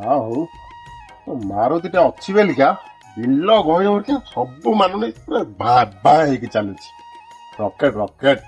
ହଉ ମାରୁତିଟା ଅଛି ବେଲିକା ବିଲ ଗହଳି ହଉଛି ସବୁ ମାନୁନି ପୁରା ବାବା ହେଇକି ଚାଲୁଛି ରକେଟ ରକେଟ।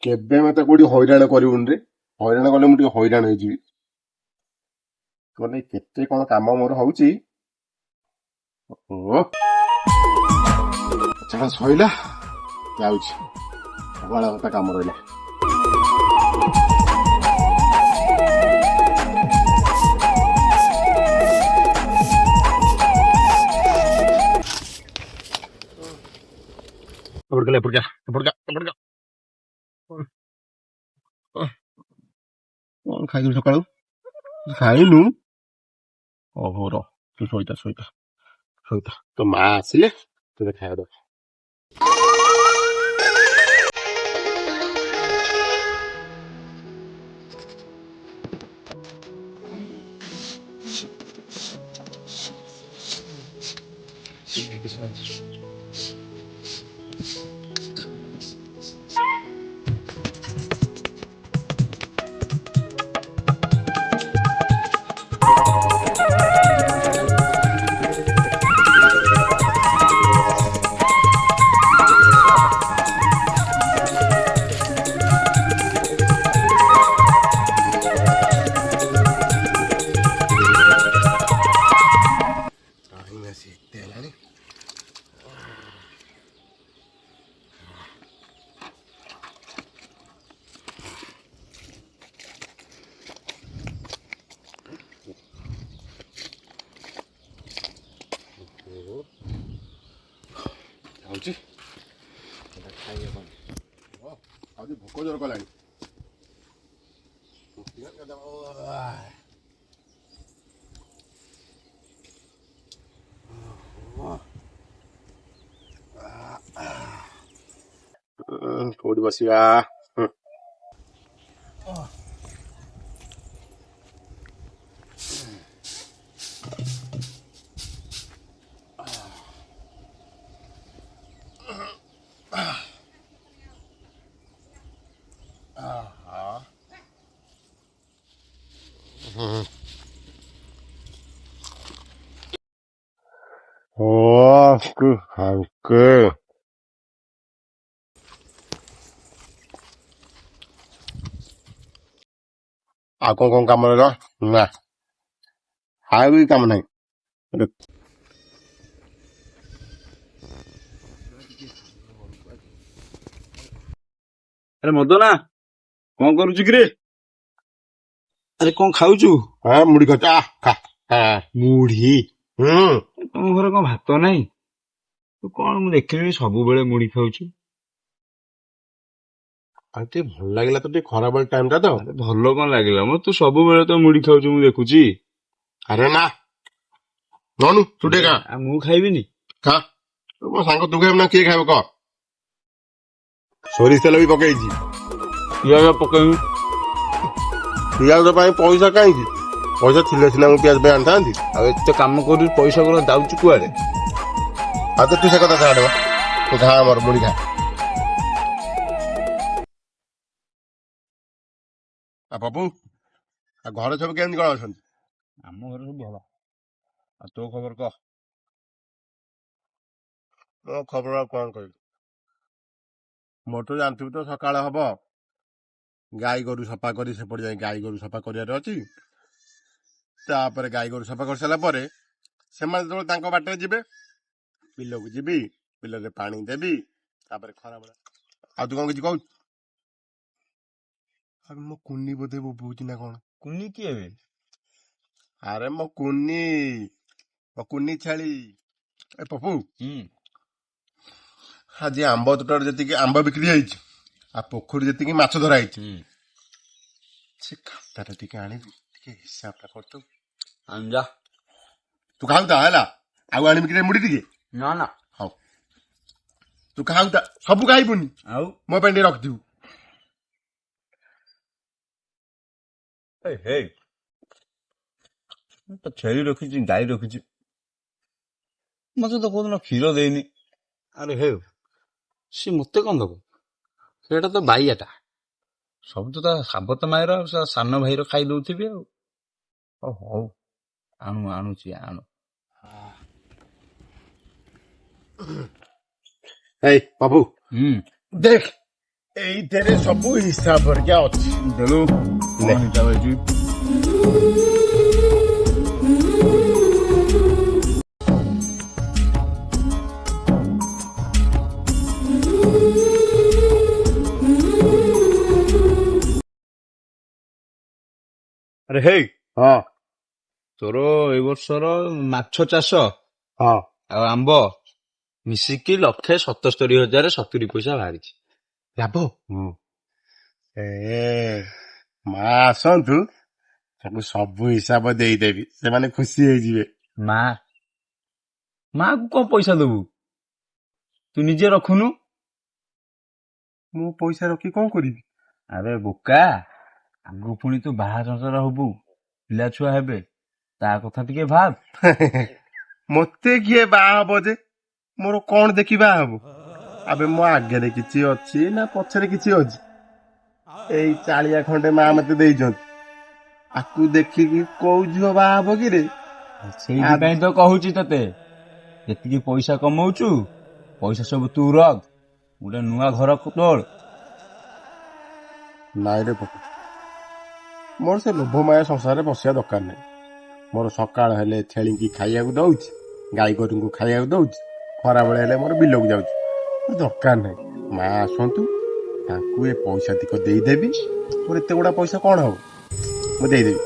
କେବେ ମତେ କୋଉଠି ହଇରାଣ କରିବୁନି ରେ, ହଇରାଣ କଲେ ମୁଁ ଟିକେ ହଇରାଣ ହେଇଯିବି। ମାନେ କେତେ କଣ କାମ ମୋର ହଉଛି। ଓ ଆଚ୍ଛା ସଇଲା ଯାଉଛି ସକାଳ କଥା କାମ ରହିଲା। କଣ ଖାଇଥିଲୁ ସକାଳୁ? ଖାଇନୁ? ଓହୋ ର ତୁ ଶୋଇଥା ଶୋଇଥା ଶୋଇଥା, ତୋ ମା ଆସିଲେ ତତେ ଖାଇବା ଦବ। ଯାଉଛି ଖାଇବା ପାଇଁ ଆଜି ଭୋକ ଜୋର କଲାଣି। କୋଉଠି ବସିବା? ହାଙ୍କେ ଆଉ କଣ କାମ ରହିଲା? ନା ଆଉ ବି କାମ ନାହିଁ। ଆରେ ମଦନା କଣ କରୁଛୁ କିରେ? ଆରେ କଣ ଖାଉଛୁ? ହଁ ମୁଢି ଖାଉଛି। ମୁଢି? ହୁଁ ତମ ଘରେ କଣ ଭାତ ନାହିଁ? ତୁ କଣ ମୁଁ ଦେଖିଲି ସବୁବେଳେ ମୁଢି ଖାଉଛୁ। ଆଉ ଟିକେ ଭଲ ଲାଗିଲା ତ, ଟିକେ ଖରାବେଳ ଟାଇମ ଟା ତ। ଆରେ ଭଲ କଣ ଲାଗିଲା ମୋ, ତୁ ସବୁବେଳେ ତ ମୁଢି ଖାଉଛୁ ମୁଁ ଦେଖୁଛି। ଆରେ ନା ନନୁ ତୁ ଟିକେ ଖା। ଆଉ ମୁଁ ଖାଇବିନି? ଖା ମୋ ସାଙ୍ଗ ତୁ ଖାଇବୁ ନା କିଏ ଖାଇବ କହ? ସୋରିଷ ତେଲ ବି ପକେଇଛି। ପିଆଜ ପକେଇବି? ପିଆଜ ପାଇଁ ପଇସା କାହିଁକି? ପଇସା ଥିଲେ ସିନା ମୁଁ ପିଆଜ ପାଇଁ ଆଣିଥାନ୍ତି। ଆଉ ଏତେ କାମ କରି ପଇସା ଗୁରା ଯାଉଛି କୁଆଡେ? ଆଉ ତ ତୁ ସେ କଥା ଛାଡ, ତୁ ଖା ଆମର ମୁଢି ଖା। ଆଉ ପପୁ ଆଉ ଘରେ ସବୁ କେମିତି କଣ ଅଛନ୍ତି? ଆମ ଘରେ ସବୁ ଭଲ। ଆଉ ତୋ ଖବର କହ? ମୋ ଖବର ଆଉ କଣ କହିବି? ମୋର ତ ଜାଣିଥିବୁ ତ, ସକାଳ ହବ ଗାଈ ଗୋରୁ ସଫା କରି ସେପଟେ ଯାଇ ଗାଈ ଗୋରୁ ସଫା କରିବାର ଅଛି। ତାପରେ ଗାଈ ଗୋରୁ ସଫା କରିସାରିଲା ପରେ ସେମାନେ ଯେତେବେଳେ ତାଙ୍କ ବାଟରେ ଯିବେ, ବିଲକୁ ଯିବି, ବିଲରେ ପାଣି ଦେବି। ତାପରେ ଖରାବେଳେ ଆଉ ତୁ କଣ କିଛି କହୁଛୁ? ଆରେ ମୋ କୁନି ବୋଧେ ବୋବଉଛି ନା କଣ? କୁନି କିଏ ବେ? ଆରେ ମୋ କୁନି ଛେଳି। ଏ ପପୁ ଆଜି ଆମ୍ବ ତୋଟାରେ ଯେତିକି ଆମ୍ବ ବିକ୍ରି ହେଇଛି, ଆଉ ପୋଖରୀ ଯେତିକି ମାଛ ଧରା ହେଇଛି, ସେ ଖାତାଟା ଟିକେ ଆଣିବୁ, ଟିକେ ହିସାବ ଟା କରିଦବୁ। ଆଣିଯା। ତୁ ଖାଉଥା ହେଲା, ଆଉ ଆଣିବି କି ମୁଢି ଟିକେ? ନା ନା। ହଉ ତୁ ଖାଉଥା, ସବୁ ଖାଇବୁନି, ଆଉ ମୋ ପାଇଁ ଟିକେ ରଖିଥିବୁ। ହେଇ ମୁଁ ତ ଛେଳି ରଖିଛି, ଗାଈ ରଖିଛି, ମତେ ତ କୋଉଦିନ କ୍ଷୀର ଦେଇନି। ଆରେ ହେଉ ସିଏ ମତେ କଣ ଦବ? ସେଇଟା ତ ବାଇଆଟା। ସବୁ ତ ତା ସାବତ ମାଇର ଆଉ ତା ସାନ ଭାଇର ଖାଇ ଦଉଥିବେ ଆଉ। ହଉ ଆଣୁଛି ଆଣୁ। ଏଇ ବାବୁ ହୁଁ ଦେଖ ଏଇଥିରେ ସବୁ ହିସାବ ହେରିକା ଅଛି। ଦେଲୁ ନେ। କଣ ହିସାବ ହେଇଛି? ଆରେ ହେଇ, ହଁ ତୋର ଏଇ ବର୍ଷର ମାଛ ଚାଷ ହଁ ଆଉ ଆମ୍ବ ମିଶିକି 1,77,070 ପଇସା ବାହାରିଛି। ଲାଭ? ଏ ମା ଆସନ୍ତୁ ତାକୁ ସବୁ ହିସାବ ଦେଇଦେବି, ସେମାନେ ଖୁସି ହେଇଯିବେ। ମାକୁ କଣ ପଇସା ଦବୁ? ତୁ ନିଜେ ରଖୁନୁ। ମୁଁ ପଇସା ରଖି କଣ କରିବି? ଆରେ ବୋକା, ଆଗକୁ ପୁଣି ତୁ ବାହା ସଂସାର ହବୁ, ପିଲା ଛୁଆ ହେବେ, ତା କଥା ଟିକେ ଭାବ। ମତେ କିଏ ବାହା ହବ ଯେ? ମୋର କଣ ଦେଖି ବାହା ହବ? ଆବେ ମୋ ଆଗରେ କିଛି ଅଛି ନା ପଛରେ କିଛି ଅଛି? ଏଇ ଚାଳିଆ ଖଣ୍ଡେ ମା ମତେ ଦେଇଛନ୍ତି, ଆକୁ ଦେଖିକି କୋଉ ଝିଅ ବାହା ହବ କି ରେ? ସେଇଥିପାଇଁ ତ କହୁଛି ତତେ, ଯେତିକି ପଇସା କମଉଛୁ ପଇସା ସବୁ ତୁ ରଖ, ଗୋଟେ ନୂଆ ଘର ତୋଳ। ନାଇଁ ରେ ପକା, ମୋର ସେ ଲୋଭମାୟା ସଂସାରରେ ବସିବା ଦରକାର ନାହିଁ। ମୋର ସକାଳ ହେଲେ ଛେଳିକି ଖାଇବାକୁ ଦଉଛି, ଗାଈ ଗୋରୁଙ୍କୁ ଖାଇବାକୁ ଦଉଛି, ଖରାବେଳେ ହେଲେ ମୋର ବିଲକୁ ଯାଉଛି। ମୋର ଦରକାର ନାହିଁ। ମା ଆସନ୍ତୁ, ତାଙ୍କୁ ଏ ପଇସା ତିକ ଦେଇଦେବି। ମୋର ଏତେ ଗୁଡା ପଇସା କଣ ହବ? ମୁଁ ଦେଇଦେବି।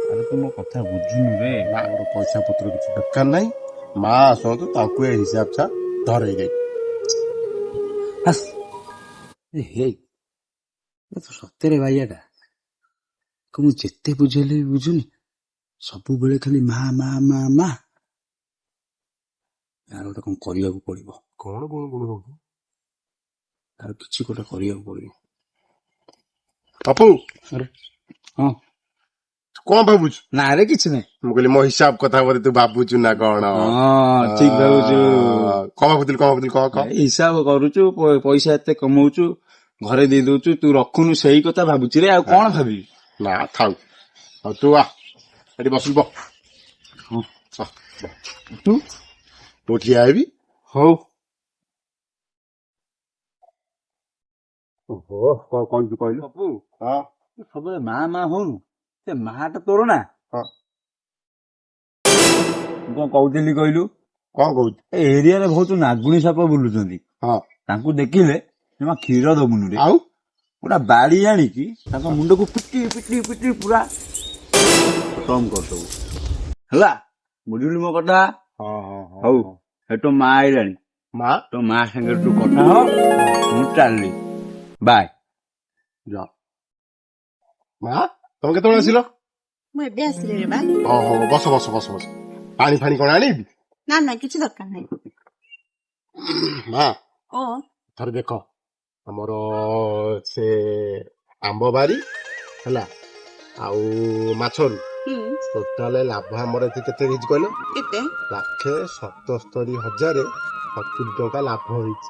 ଆରେ ତୁ ମୋ କଥା ବୁଝୁନୁ ରେ। ନା ମୋର ପଇସା ପତ୍ର କିଛି ଦରକାର ନାହିଁ। ମା ଆସନ୍ତୁ, ତାଙ୍କୁ ଏ ହିସାବ ଛା ଧରେଇ ଦେବି। ହେଇ ତ ସତରେ ବାଇଆଟା, ମୁଁ ଯେତେ ବୁଝେଇଲେ ବି ବୁଝୁନି, ସବୁବେଳେ ଖାଲି ମା ମା ମା ମା। ତାର ଗୋଟେ କଣ କରିବାକୁ ପଡିବ, କଣ ଗୁଣ ଗୁଣ ହଉଛି? ତାର କିଛି ଗୋଟେ କରିବାକୁ ପଡିବ। ପପୁ, ଆରେ ହଁ, କଣ ଭାବୁଛୁ? ନାରେ କିଛି ନାହିଁ। ମୁଁ କହିଲି ମୋ ହିସାବ କଥା ବୋଧେ ତୁ ଭାବୁଛୁ ନା କଣ? ହଁ ଠିକ ଭାବୁଛୁ। କଣ ଭାବୁଥିଲି କହ କହ। ଏଇ ହିସାବ କରୁଛୁ, ପଇସା ଏତେ କମଉଛୁ, ଘରେ ଦେଇ ଦଉଛୁ, ତୁ ରଖୁନୁ, ସେଇ କଥା ଭାବୁଛି ରେ, ଆଉ କଣ ଭାବିବି? ନା ଥାଉ, ଆଉ ତୁ ଆ ଏଠି ବସିବୁ। ହଁ ତୁ ମୁଁ ଠିଆ ହେବି। ହଉ। ଓହୋ, କଣ କହିଛୁ କହିଲୁ? ପପୁ, ହଁ ତୁ ସବୁବେଳେ ମା ମା ହଉନୁ, ସେ ମା ଟା ତୋର ନା। ହଁ, ମୁଁ କଣ କହୁଥିଲି କହିଲୁ, କଣ କହୁଛୁ? ଏ ଏରିଆରେ ବହୁତ ନାଗୁଣୀ ସାପ ବୁଲୁଛନ୍ତି, ହଁ, ତାଙ୍କୁ ଦେଖିଲେ ଜମା କ୍ଷୀର ଦବୁନୁ ରେ। ଆଉ ଗୋଟେ ବାଡି ଆଣିକି ତାଙ୍କ ମୁଣ୍ଡକୁ ପିଟି ପିଟି ପିଟି ପୁରା ଖତମ କରିଦବୁ, ହେଲା? ବୁଝିଲୁ ମୋ କଥା? ହଁ ହଁ ହଁ ହଉ, ହଁ। ହେଠୁ ମା ଆଇଲାଣି, ମା ତୋ ମା ସାଙ୍ଗରେ ତୁ କଥା ହ, ମୁଁ ଚାଲିଲି, ବାଏ। ଯା। ମା ତମେ କେତେବେଳେ ଆସିଲ? ମୁଁ ଏବେ ଆସିଲି ରେ ବା। ଓହୋ, ବସ ବସ ବସ ବସ। ପାଣି ଫାଣି କଣ ଆଣିବି? ନା ନା କିଛି ଦରକାର ନାହିଁ। ମା ଓ ଥରେ ଦେଖ, ଆମର ସେ ଆମ୍ବ ବାରି ହେଲା, ଆଉ ମାଛରୁ ହୁଁ ଟୋଟାଲ ଲାଭ ଆମର ଏଠି କେତେ ହେଇଛି କହିଲ? କେତେ? 1,77,070 ଲାଭ ହେଇଛି।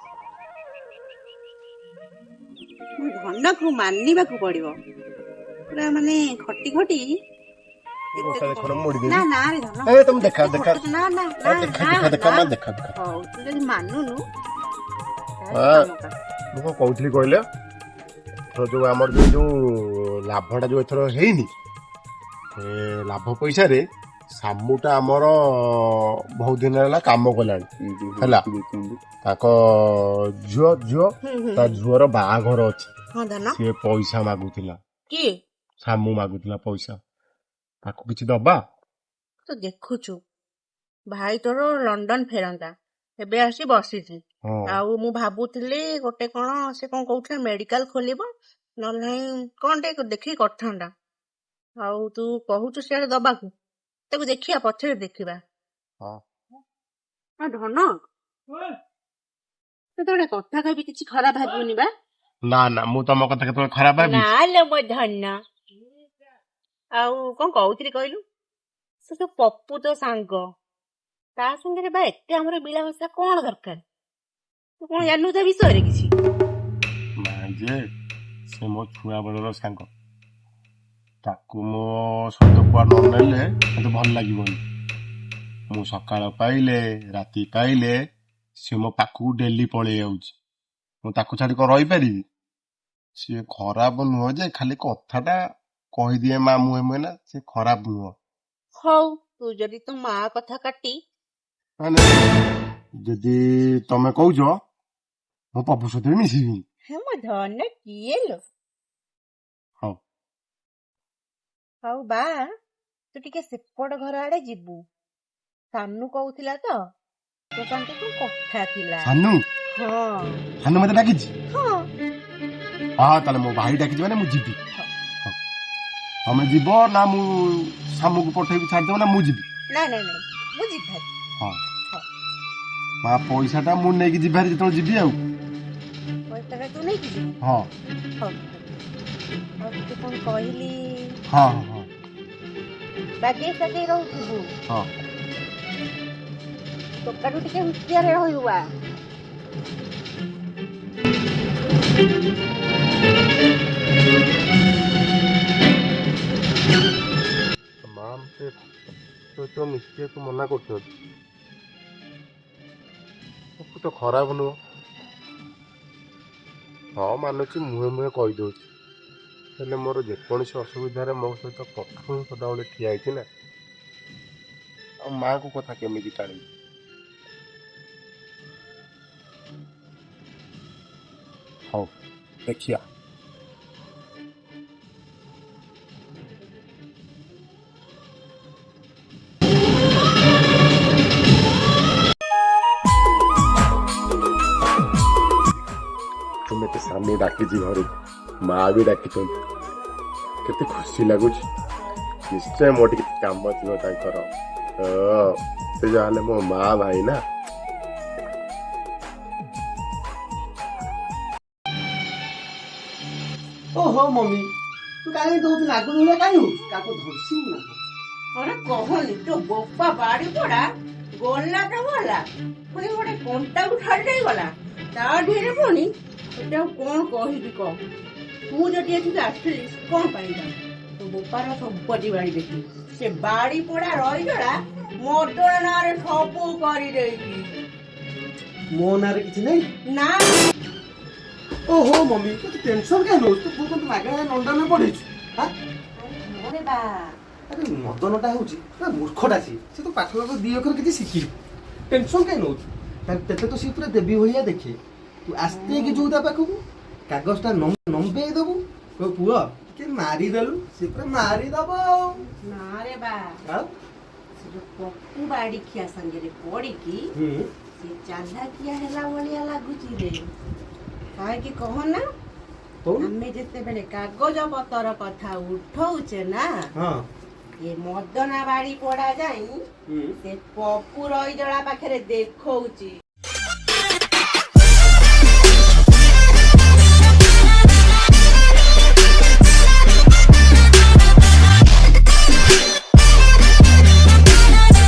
ମୋ ଧନକୁ ମାନିବାକୁ ପଡିବ, ପୁରା ମାନେ ଖଟି ଖଟି ଏତେ ତୁ ଦେଖ କମେଇ- ମୋଡ଼ିଦେବି। ନା ନା ରେ ଧନ, ଏ ତମେ ଦେଖା ଏତେ ଦେଖା ଖଟୁଛୁ, ନା ନା ନା ଦେଖା ନା ଦେଖା ଦେଖା ନା। ମା ଦେଖା ଦେଖା। ହଉ ତୁ ଯଦି ମାନୁନୁ ତାହେଲେ ହଁ, କାମ କର। ମୁଁ କଣ କହୁଥିଲି କହିଲେ, ଏଥର ଯୋଉ ଆମର ଯୋଉ ଲାଭଟା ଯୋଉ ଏଥର ହେଇନି, ଏ ଲାଭ ପଇସାରେ ସାମୁଟା ଆମର ବହୁତ ଦିନ ହେଲା କାମ କଲାଣି ହେଲା। ତାଙ୍କ ଝିଅ ତା ଝିଅର ବାହାଘର ଅଛି, ହଁ ଧନ, ସିଏ ପଇସା ମାଗୁଥିଲା। କିଏ? ସାମୁ ମାଗୁଥିଲା ପଇସା, ତାକୁ କିଛି ଦବା? ତୁ ଦେଖୁଛୁ ଭାଇ ତୋର ଲଣ୍ଡନ ଫେରନ୍ତା, ଏବେ ଆସି ବସିଛି। ହଁ, ଆଉ ମୁଁ ଭାବୁଥିଲି ଗୋଟେ କଣ ସେ କଣ କହୁଥିଲା ମେଡିକାଲ ଖୋଲିବ, ନହେଲେ ନାହିଁ କଣ ଟିକେ ଦେଖିକି କରିଥାନ୍ତା। ଆଉ ତୁ କହୁଛୁ ସିଆଡେ ଦବାକୁ, ତାକୁ ଦେଖିବା ପଛରେ ଦେଖିବା। ହଁ। ହଁ ଧନ, ତତେ ଗୋଟେ କଥା କହିବି, କିଛି ଖରାପ ଭାବିବୁନି ବା। ନା ନା, ମୁଁ ତମ କଥା କେତେବେଳେ ଖରାପ ନା ଭାବିଛି? ଲୋ ମୋ ଧନ, ଆଉ କଣ କହୁଥିଲି କହିଲୁ, ସେ ଯୋଉ ପପୁ ତୋ ସାଙ୍ଗ, ତା ସାଙ୍ଗରେ ବା ଏତେ ଆମର ମିଳାମିଶା କଣ ଦରକାର? ତୁ କଣ ଜାଣିନୁ ତା ବିଷୟରେ କିଛି? ନାଇଁ ଯେ, ସେ ମୋ ଛୁଆ ବେଳର ସାଙ୍ଗ। ତାକୁ ମୋ ସହିତ କୁଆଡ଼େ ନ ନେଲେ ମୋତେ ଭଲ ଲାଗିବନି। ମୁଁ ସକାଳ ପାଇଲେ ରାତି ପାଇଲେ ସେ ମୋ ପାଖକୁ ଡେଲି ପଳେଇ ଯାଉଛି। ମୁଁ ତାକୁ ଛାଡ଼ି କ'ଣ ରହିପାରିବି? ସିଏ ଖରାପ ନୁହଁ ଯେ ଖାଲି କଥାଟା କହିଦିଏ ମା ମୁହେଁ ମୁହେଁ ନା, ସେ ଖରାପ ନୁହଁ। ହଉ ତୁ ଯଦି ତୋ ମା କଥା କାଟି ମାନେ ଯଦି ତମେ କହୁଛ ମୁଁ ପପୁ ସହିତ ବି ମିଶିବି। ହେ ମୋ ଧନ କିଏ ଲୋ? ହଉ ହଉ ବା ତୁ ଟିକେ ସେପଟ ଘର ଆଡେ ଯିବୁ। ସାନୁ କହୁଥିଲା ତ ତୋ ସାଙ୍ଗେ କଣ କଥା ଥିଲା। ସାନୁ ହଁ ସାନୁ ମତେ ଡାକିଛି? ହଁ ହଁ ତାହେଲେ ମୋ ଭାଇ ଡାକିଛି ମାନେ ମୁଁ ଯିବି। ହଉ ତମେ ଯିବ ନା ମୁଁ ସାମୁକୁ ପଠେଇବି ଛାଡ଼ିଦେବ ନା ମୁଁ ଯିବି? ନାଇଁ ନାଇଁ ନାଇଁ ମୁଁ ଯିବି। ହଁ ହଉ ମା ପଇସାଟା ମୁଁ ନେଇକି ଯିବି ଭାରି ଯେତେବେଳେ ଯିବି ଆଉ। ପଇସାଟା ତୁ ନେଇକି ଯିବୁ? ହଁ ହଉ ଆଉ ତତେ କଣ କହିଲି? ହଁ ହଁ ବାଗେଇ ସାଗେଇ ରହୁଥିବୁ। ହଁ ଟୋକାଠୁ ଟିକେ ହୁସିଆରେ ରହିବୁ ବା। ମା ମତେ ସହିତ ମିଶିବାକୁ ମନା କରୁଛନ୍ତି। ପପୁ ତ ଖରାପ ନୁହଁ। ହଁ ମାନୁଛି ମୁହେଁ ମୁହେଁ କହିଦଉଛି, ହେଲେ ମୋର ଯେକୌଣସି ଅସୁବିଧାରେ ମୋ ସହିତ ପ୍ରଥମେ ସଦାବେଳେ ଠିଆ ହେଇଛି ନା। ଆଉ ମାଆଙ୍କ କଥା କେମିତି ଟାଣିବି? ହଉ ଦେଖିଆ। ମତେ ସାନୁ ଡାକିଛି ଘରକୁ, ମା ବି ଡାକିଛନ୍ତି। କେତେ ଖୁସି ଲାଗୁଛି। ନିଶ୍ଚୟ ମୋ ଟିକେ କାମ ଥିବ ତାଙ୍କର। ସେ ଯାହାହେଲେ ମୋ ମା ଭାଇ ନା। ଓହୋ ମମି ତୁ କାହିଁ ଦଉଛୁ ଲାଗୁନି ଭଳିଆ କାହିଁ ହଉଛୁ? କାକୁ ଧରସିବୁ ନା? ଅରେ କହନି ତୋ ବୋପା ବାଡି ପଡା ଗଲା ତ ଗଲା, ପୁଣି ଗୋଟେ କଣ୍ଟାକୁ ଛାଡି ଦେଇ ଗଲା। ତା ଢେରେ ପୁଣି ତତେ ଆଉ କଣ କହିବି କହ? ତୁ ଯଦି ଏଠିକି ଆସିଲି କଣ ପାଇଁ ଯା? ତୋ ବୋପାର ସମ୍ପତ୍ତି ବାଡି ଦେଖି ସେ ବାଡି ପଡା ରହିଗଲା ମଦନ ନାଁରେ ସବୁ କରିଦେଇଛି। ମୋ ନାଁରେ କିଛି ନାହିଁ ନା ଓହୋ ମମି ତୁ ଟେନସନ କାହିଁ ନଉଛୁ? ତୁ କଣ ମାଗଣା ଲଣ୍ଡନରେ ପଢେଇଛୁ? ଆରେ ବା ଆରେ ମଦନଟା ହଉଛି ମୂର୍ଖଟା ସିଏ। ସେ ତ ପାଠ ପାଠ ଦି ଅକ୍ଷର କିଛି ଶିଖିନି। ଟେନସନ କାହିଁ ନଉଛୁ? ତେତେ ତ ସିଏ ପୁରା ଦେବୀ ଭଳିଆ ଦେଖେ। ତୁ ଆସ୍ତେ କି ଯୋଉ ତା ପାଖକୁ କାଗଜଟା ନମ୍ବେଇ ଦବୁ, କହିବୁ ପୁଅ ଟିକେ ମାରିଦେଲୁ, ସେ ପୁରା ମାରିଦବ ଆଉ। ନା ରେ ବା ଆଉ ସେ ଯୋଉ ପପୁ ବାଡିଖିଆ ସାଙ୍ଗରେ ପଡିକି ସେ ଚାଲାକିଆ ହେଲା ଭଳିଆ ଲାଗୁଛି ରେ। କାହିଁକି କହନା, ଆମେ ଯେତେବେଳେ କାଗଜ ପତ୍ର କଥା ଉଠଉଛେ ନା, ଏ ମଦନା ବାଡି ପଡା ଯାଇ ସେ ପପୁ ରହିଜଳା ପାଖରେ ଦେଖଉଛି।